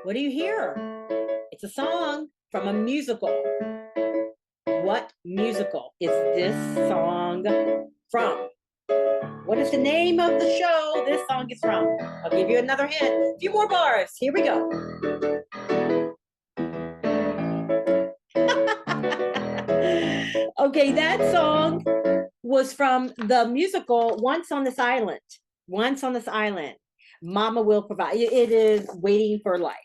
What do you hear? It's a song from a musical. What musical is this song from? What is the name of the show this song is from? I'll give you another hint. A few more bars. Here we go. Okay, that song was from the musical Once on This Island. Once on This Island. Mama Will Provide. It is Waiting for Life.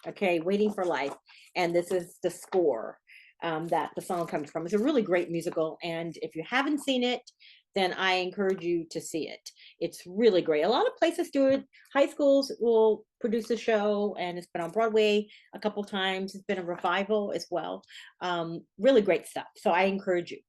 Okay, Waiting for Life. And this is the score that the song comes from. It's a really great musical. And if you haven't seen it, then I encourage you to see it. It's really great. A lot of places do it. High schools will produce a show, and it's been on Broadway a couple times. It's been a revival as well. Really great stuff. So I encourage you.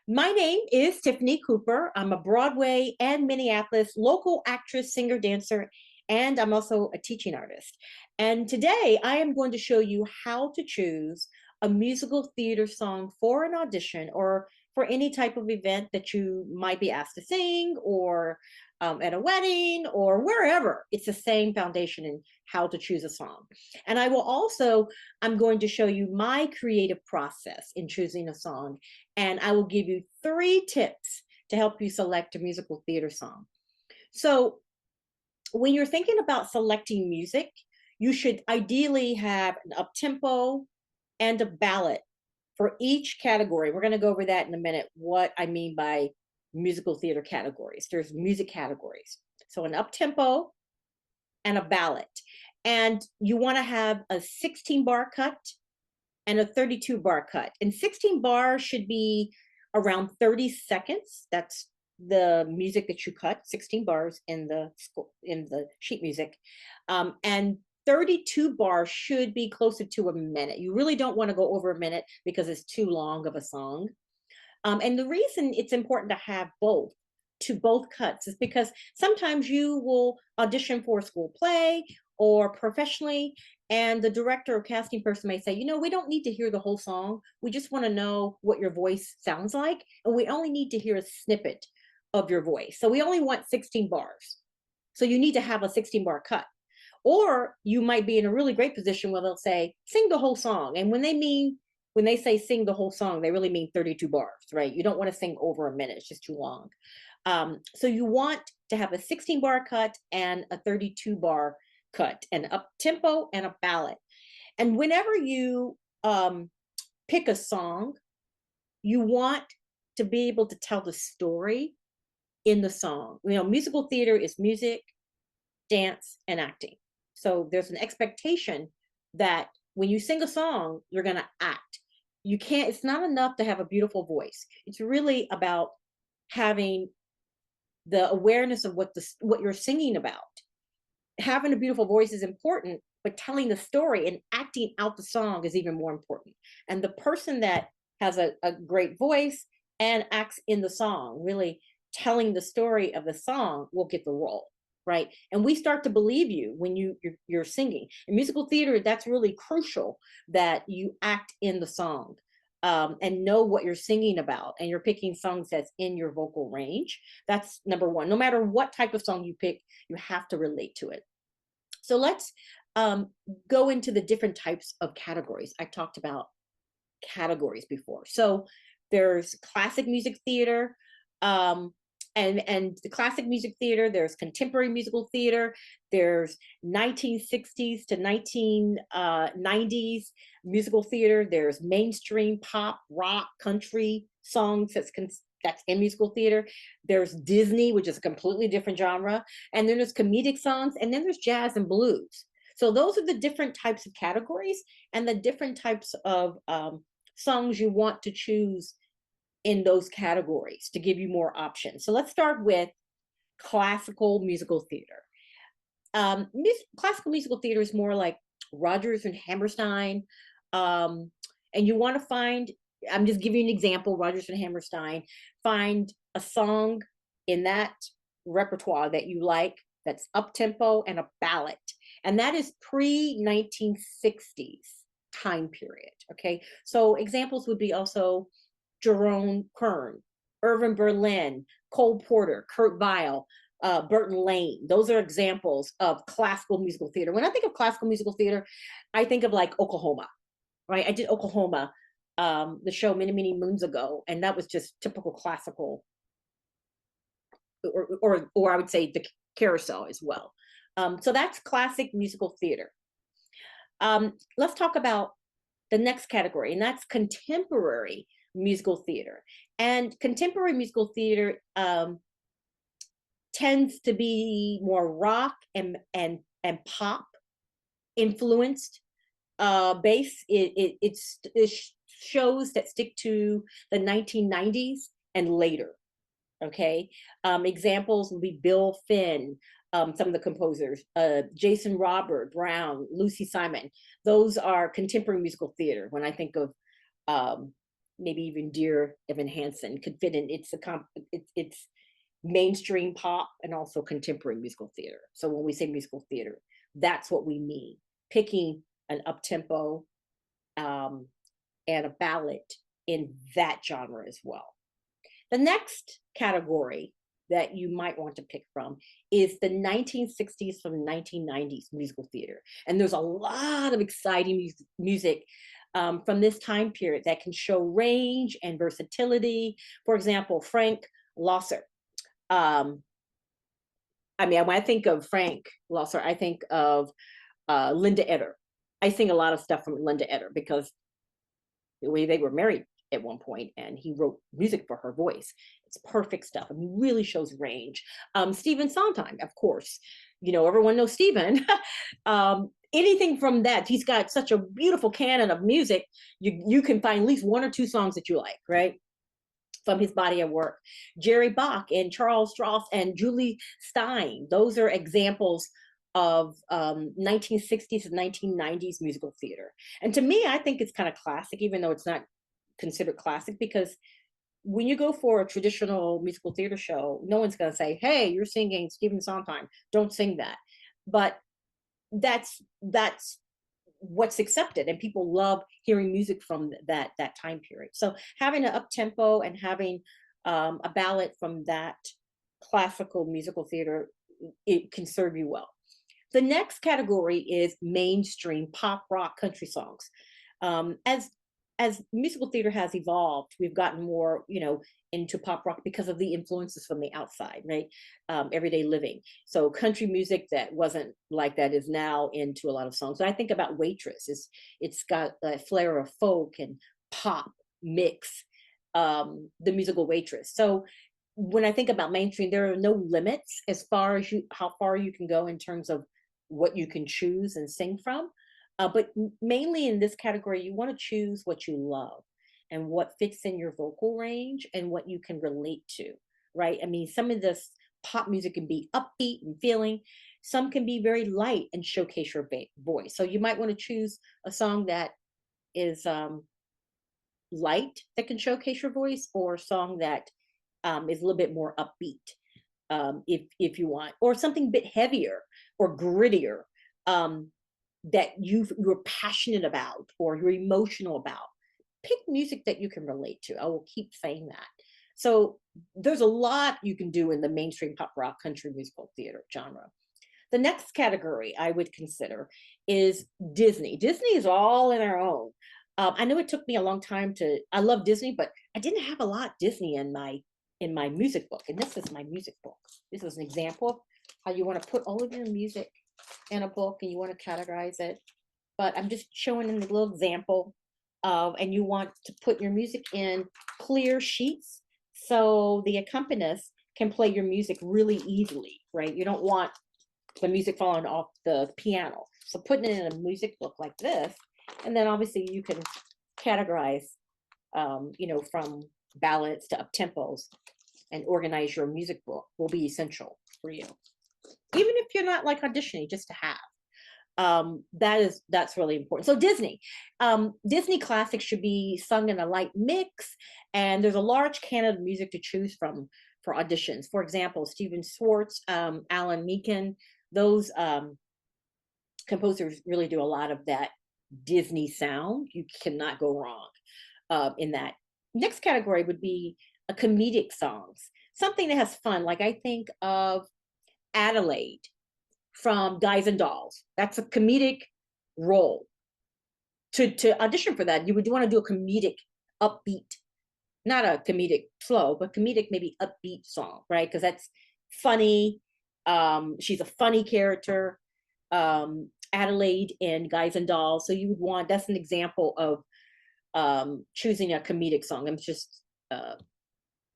My name is Tiffany Cooper. I'm a Broadway and Minneapolis local actress, singer, dancer, and I'm also a teaching artist. And today I am going to show you how to choose a musical theater song for an audition or for any type of event that you might be asked to sing, or at a wedding or wherever. It's the same foundation in how to choose a song. And I'm going to show you my creative process in choosing a song. And I will give you 3 tips to help you select a musical theater song. So when you're thinking about selecting music, you should ideally have an up-tempo and a ballad for each category. We're going to go over that in a minute, what I mean by musical theater categories. There's music categories. So an up-tempo and a ballad. And you want to have a 16-bar cut and a 32-bar cut. And 16 bars should be around 30 seconds. That's the music that you cut, 16 bars in the sheet music. And 32 bars should be closer to a minute. You really don't want to go over a minute because it's too long of a song. And the reason it's important to have both cuts is because sometimes you will audition for a school play or professionally, and the director or casting person may say, we don't need to hear the whole song. We just want to know what your voice sounds like, and we only need to hear a snippet of your voice. So we only want 16 bars. So you need to have a 16-bar cut. Or you might be in a really great position where they'll say, sing the whole song. And when they say sing the whole song, they really mean 32 bars, right? You don't want to sing over a minute. It's just too long. So you want to have a 16-bar cut and a 32-bar cut, an up-tempo and a ballad. And whenever you pick a song, you want to be able to tell the story in the song. Musical theater is music, dance, and acting. So there's an expectation that when you sing a song, you're going to act. It's not enough to have a beautiful voice. It's really about having the awareness of what you're singing about. Having a beautiful voice is important, but telling the story and acting out the song is even more important. And the person that has a great voice and acts in the song, really telling the story of the song, will get the role. Right. And we start to believe you when you're singing. In musical theater, that's really crucial, that you act in the song and know what you're singing about. And you're picking songs that's in your vocal range. That's number one. No matter what type of song you pick, you have to relate to it. So let's go into the different types of categories. I talked about categories before. So there's classic music theater. And the classic music theater, there's contemporary musical theater, there's 1960s to 1990s musical theater, there's mainstream pop, rock, country songs that's in musical theater. There's Disney, which is a completely different genre. And then there's comedic songs, and then there's jazz and blues. So those are the different types of categories and the different types of songs you want to choose in those categories to give you more options. So let's start with classical musical theater. Classical musical theater is more like Rodgers and Hammerstein. And you want to find, I'm just giving you an example, Rodgers and Hammerstein, find a song in that repertoire that you like, that's up-tempo and a ballad. And that is pre-1960s time period, okay? So examples would be also Jerome Kern, Irving Berlin, Cole Porter, Kurt Weill, Burton Lane. Those are examples of classical musical theater. When I think of classical musical theater, I think of like Oklahoma, right? I did Oklahoma, the show many moons ago, and that was just typical classical, or I would say the carousel as well. So that's classic musical theater. Let's talk about the next category, and that's contemporary musical theater. And contemporary musical theater tends to be more rock and pop influenced base. It shows that stick to the 1990s and later. Okay, examples would be Bill Finn, some of the composers, Jason Robert Brown, Lucy Simon. Those are contemporary musical theater. When I think of maybe even Dear Evan Hansen could fit in. It's mainstream pop and also contemporary musical theater. So when we say musical theater, that's what we mean. Picking an up-tempo and a ballad in that genre as well. The next category that you might want to pick from is the 1960s from 1990s musical theater. And there's a lot of exciting music from this time period that can show range and versatility. For example, Frank Loesser. I mean, when I think of Frank Loesser, I think of Linda Eder. I sing a lot of stuff from Linda Eder because the way they were married at one point, and he wrote music for her voice. It's perfect stuff. I mean, really shows range. Stephen Sondheim, of course, you know, everyone knows Stephen. Anything from that, he's got such a beautiful canon of music. You can find at least one or two songs that you like, right? From his body of work. Jerry Bach and Charles Strauss and Julie Stein. Those are examples of 1960s and 1990s musical theater. And to me, I think it's kind of classic, even though it's not considered classic, because when you go for a traditional musical theater show, no one's going to say, hey, you're singing Stephen Sondheim, don't sing that. But that's what's accepted, and people love hearing music from that time period. So having an up tempo and having a ballad from that classical musical theater, it can serve you well. The next category is mainstream pop, rock, country songs. As musical theater has evolved, we've gotten more, you know, into pop rock because of the influences from the outside, right? Everyday living. So country music that wasn't like that is now into a lot of songs. So I think about Waitress. It's got a flair of folk and pop mix, the musical Waitress. So when I think about mainstream, there are no limits as far as how far you can go in terms of what you can choose and sing from. But mainly in this category, you want to choose what you love and what fits in your vocal range and what you can relate to, right? I mean, some of this pop music can be upbeat and feeling. Some can be very light and showcase your voice. So you might want to choose a song that is light, that can showcase your voice, or a song that is a little bit more upbeat, if you want, or something a bit heavier or grittier. That you're passionate about or you're emotional about. Pick music that you can relate to. I will keep saying that. So there's a lot you can do in the mainstream pop rock country musical theater genre. The next category I would consider is Disney. Disney is all in our own. I know it took me a long time I love Disney, but I didn't have a lot Disney in my music book. And this is my music book. This is an example of how you want to put all of your music in a book and you want to categorize it. But I'm just showing in the little example and you want to put your music in clear sheets so the accompanist can play your music really easily, right? You don't want the music falling off the piano. So putting it in a music book like this, and then obviously you can categorize, you know, from ballads to up tempos, and organize your music book will be essential for you. Even if you're not like auditioning, just to have. That's really important. So Disney classics should be sung in a light mix, and there's a large canon of music to choose from for auditions. For example, Stephen Schwartz, Alan Menken, those composers really do a lot of that Disney sound. You cannot go wrong in that. Next category would be a comedic songs, something that has fun. Like I think of Adelaide from Guys and Dolls. That's a comedic role. To audition for that, you would want to do a comedic, upbeat, not a comedic slow, but comedic maybe upbeat song, right? Because that's funny. She's a funny character. Adelaide in Guys and Dolls. So you would want, that's an example of choosing a comedic song. I'm just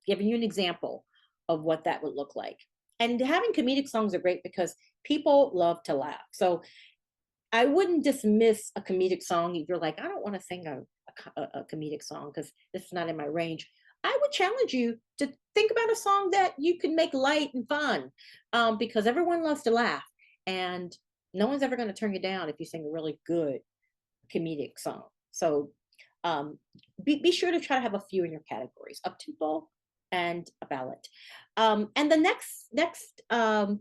giving you an example of what that would look like. And having comedic songs are great because people love to laugh. So I wouldn't dismiss a comedic song if you're like, I don't want to sing a comedic song because this is not in my range. I would challenge you to think about a song that you can make light and fun, because everyone loves to laugh, and no one's ever going to turn you down if you sing a really good comedic song. So be sure to try to have a few in your categories: up-tempo and a ballad. And the next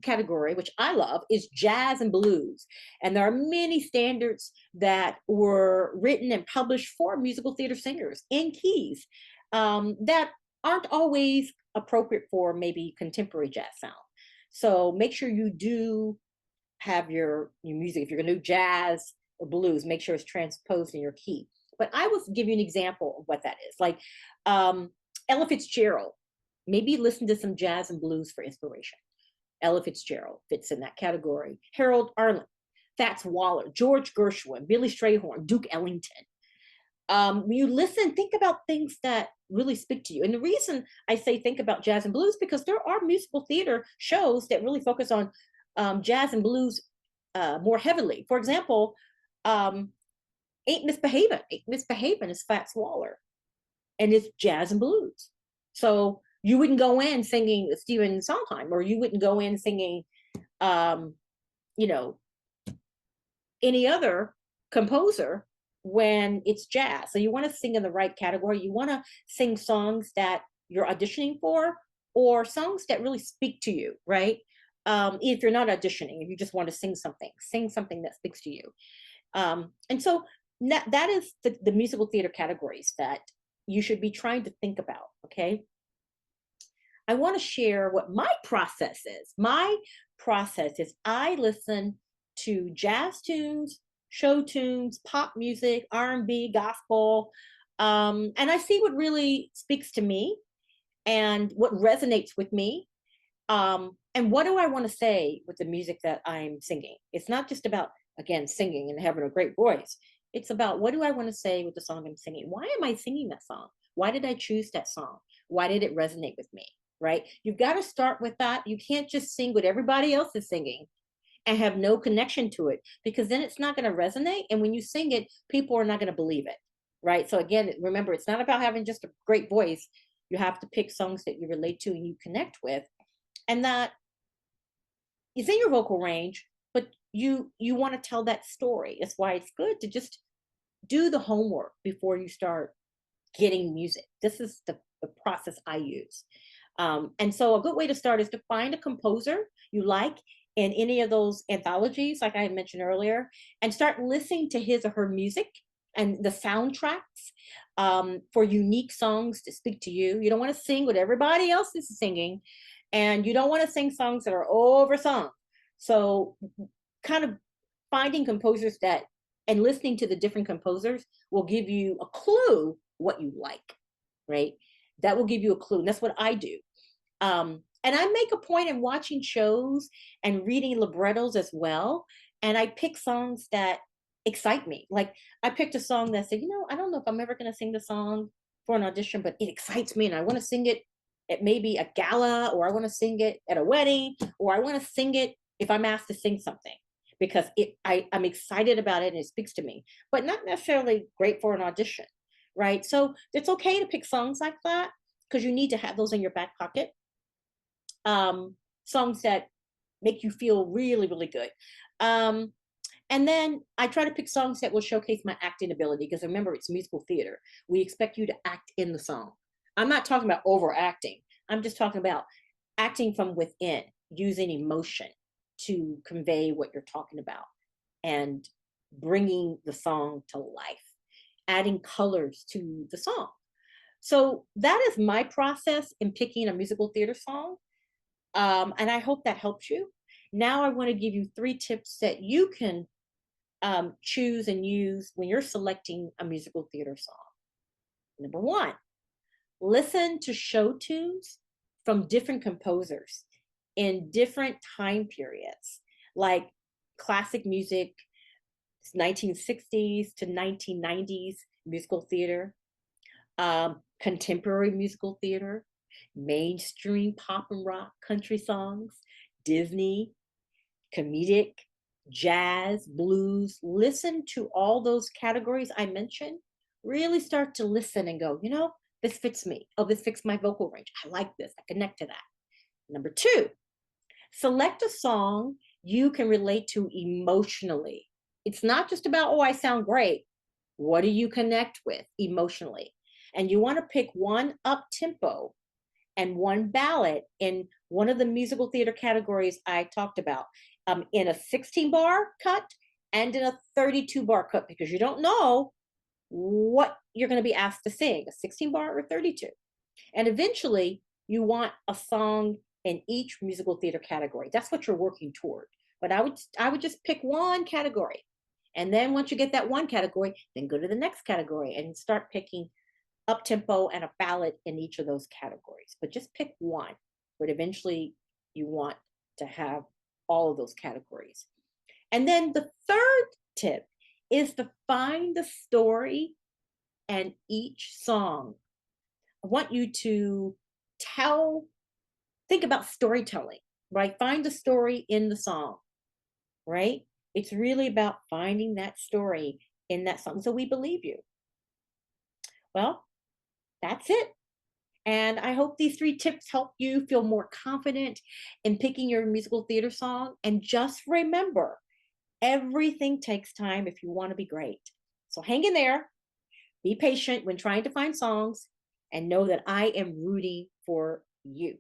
category, which I love, is jazz and blues. And there are many standards that were written and published for musical theater singers in keys that aren't always appropriate for maybe contemporary jazz sound. So make sure you do have your music. If you're gonna do jazz or blues, make sure it's transposed in your key. But I will give you an example of what that is. Like Ella Fitzgerald, maybe listen to some jazz and blues for inspiration. Ella Fitzgerald fits in that category. Harold Arlen, Fats Waller, George Gershwin, Billy Strayhorn, Duke Ellington. When you listen, think about things that really speak to you. And the reason I say think about jazz and blues, because there are musical theater shows that really focus on jazz and blues more heavily. For example, Ain't Misbehavin'. Ain't Misbehavin' is Fats Waller, and it's jazz and blues. So you wouldn't go in singing Stephen Sondheim, or you wouldn't go in singing, you know, any other composer when it's jazz. So you want to sing in the right category. You want to sing songs that you're auditioning for, or songs that really speak to you, right? If you're not auditioning, if you just want to sing something that speaks to you. And so that is the musical theater categories that you should be trying to think about, okay? I want to share what my process is. My process is I listen to jazz tunes, show tunes, pop music, R&B, gospel, and I see what really speaks to me and what resonates with me. And what do I want to say with the music that I'm singing? It's not just about, again, singing and having a great voice. It's about, what do I want to say with the song I'm singing? Why am I singing that song? Why did I choose that song? Why did it resonate with me, right? You've got to start with that. You can't just sing what everybody else is singing and have no connection to it, because then it's not going to resonate. And when you sing it, people are not going to believe it, right? So again, remember, it's not about having just a great voice. You have to pick songs that you relate to and you connect with, and that is in your vocal range, but you want to tell that story. That's why it's good to just do the homework before you start getting music. This is the process I use. And so a good way to start is to find a composer you like in any of those anthologies, like I mentioned earlier, and start listening to his or her music and the soundtracks for unique songs to speak to you. You don't want to sing what everybody else is singing, and you don't want to sing songs that are oversung. So kind of finding composers that, and listening to the different composers will give you a clue what you like, right? That will give you a clue. And that's what I do. And I make a point in watching shows and reading librettos as well. And I pick songs that excite me. Like I picked a song that said, I don't know if I'm ever going to sing the song for an audition, but it excites me and I want to sing it at maybe a gala, or I want to sing it at a wedding, or I want to sing it if I'm asked to sing something, because I'm excited about it and it speaks to me, but not necessarily great for an audition, right? So it's okay to pick songs like that, because you need to have those in your back pocket. Songs that make you feel really, really good. And then I try to pick songs that will showcase my acting ability, because remember, it's musical theater. We expect you to act in the song. I'm not talking about overacting. I'm just talking about acting from within, using emotion to convey what you're talking about and bringing the song to life, adding colors to the song. So that is my process in picking a musical theater song. And I hope that helps you. Now I want to give you 3 tips that you can choose and use when you're selecting a musical theater song. Number 1, listen to show tunes from different composers in different time periods, like classic music, 1960s to 1990s musical theater, contemporary musical theater, mainstream pop and rock country songs, Disney, comedic, jazz, blues. Listen to all those categories I mentioned. Really start to listen and go, this fits me. Oh, this fits my vocal range. I like this. I connect to that. Number 2, select a song you can relate to emotionally. It's not just about, oh, I sound great. What do you connect with emotionally? And you want to pick one up tempo and one ballad in one of the musical theater categories I talked about, in a 16-bar cut and in a 32-bar cut, because you don't know what you're going to be asked to sing, a 16-bar or 32. And eventually, you want a song in each musical theater category. That's what you're working toward. But I would just pick one category. And then once you get that one category, then go to the next category and start picking up tempo and a ballad in each of those categories. But just pick one, but eventually you want to have all of those categories. And then the third tip is to find the story and each song. I want you to think about storytelling, right? Find the story in the song, right? It's really about finding that story in that song. So we believe you. Well, that's it. And I hope these 3 tips help you feel more confident in picking your musical theater song. And just remember, everything takes time if you want to be great. So hang in there, be patient when trying to find songs, and know that I am rooting for you.